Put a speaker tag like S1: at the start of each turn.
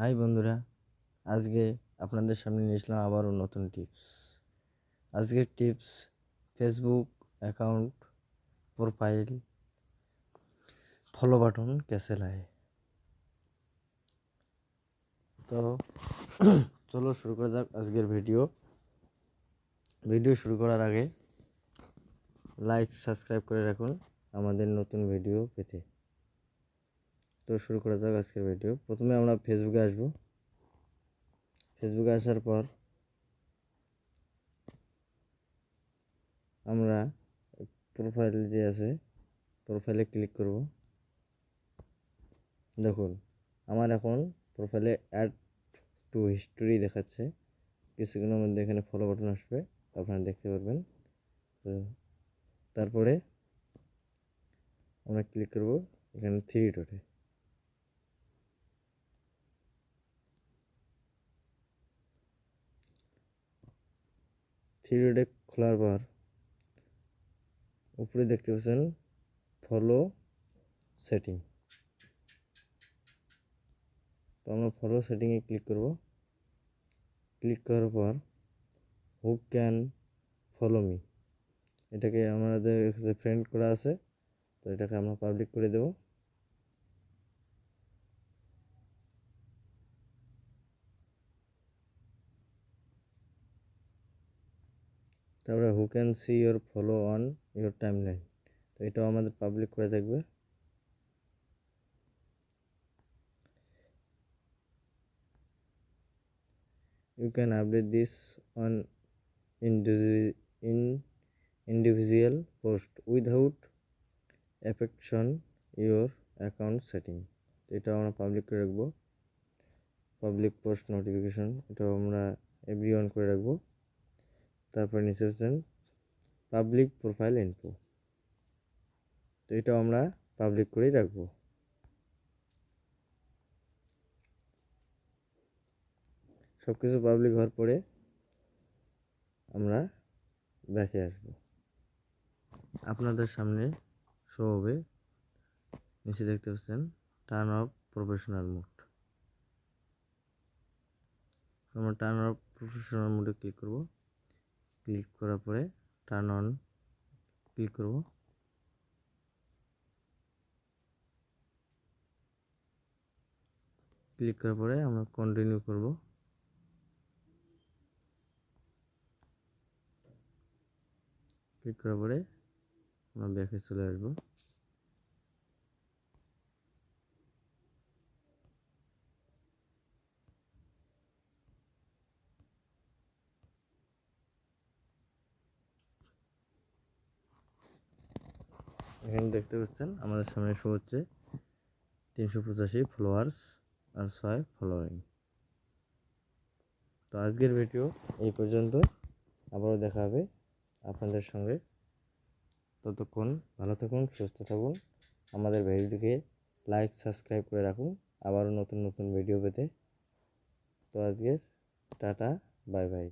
S1: High বন্ধুরা, আজকে আপনাদের সামনে নিয়ে আসলাম আবারও নতুন টিপস। আজকের tips Facebook account profile follow button कैसे लाए। তো চলো শুরু করা যাক আজকের ভিডিও শুরু করার আগে লাইক সাবস্ক্রাইব করে রাখুন আমাদের নতুন ভিডিও পেতে। তো শুরু করা যাক আজকের ভিডিও। প্রথমে আমরা ফেসবুকে আসব। ফেসবুকে আসার পর আমরা প্রোফাইল যে আছে প্রোফাইলে ক্লিক করব। দেখুন আমার এখন প্রোফাইলে অ্যাড টু হিস্টোরি দেখাচ্ছে। কিছুক্ষণের মধ্যে এখানে ফলো বাটন আসবে, আপনারা দেখতে পারবেন। তো তারপরে আমরা ক্লিক করব এখানে থ্রি ডটে। থ্রি ডটে খোলার পর উপরে দেখতে পাচ্ছেন ফলো সেটিং। তো আমরা ফলো সেটিংয়ে ক্লিক করব। ক্লিক করার পর হু ক্যান ফলো মি, এটাকে আমাদের কাছে ফ্রেন্ড করা আছে, তো এটাকে আমরা পাবলিক করে দেব। তারপরে who can see your follow on your timeline, তো এটাও আমাদের পাবলিক করে থাকবে। You can update this on individual post without affection your account setting, এটা আমরা পাবলিক করে রাখবো। পাবলিক পোস্ট নোটিফিকেশন এটাও আমরা এভরি অন করে রাখবো। তারপর নিচে হচ্ছেন পাবলিক প্রোফাইল ইনফো, তো এটাও আমরা পাবলিক করেই রাখবো। সব কিছু পাবলিক হওয়ার পরে আমরা ব্যাকে আসবো। আপনাদের সামনে শো হবে, নিচে দেখতে পাচ্ছেন টার্ন অফ প্রফেশনাল মোড। আমরা টার্ন অফ প্রফেশনাল মোডে ক্লিক করব। ক্লিক করার পরে টার্ন অন ক্লিক করব। ক্লিক করার পরে আমরা কন্টিনিউ করব। ক্লিক করার পরে আমরা ব্যাকে চলে আসব। এখানে দেখতে পাচ্ছেন আমাদের সামনে শো হচ্ছে 385 ফলোয়ার্স আর 6 ফলোয়িং। তো আজকের ভিডিও এই পর্যন্ত, আবারও দেখা হবে আপনাদের সঙ্গে। ততক্ষণ ভালো থাকুন, সুস্থ থাকুন, আমাদের ভিডিওটিকে লাইক সাবস্ক্রাইব করে রাখুন আবারও নতুন নতুন ভিডিও পেতে। তো আজকের টাটা, বাই বাই।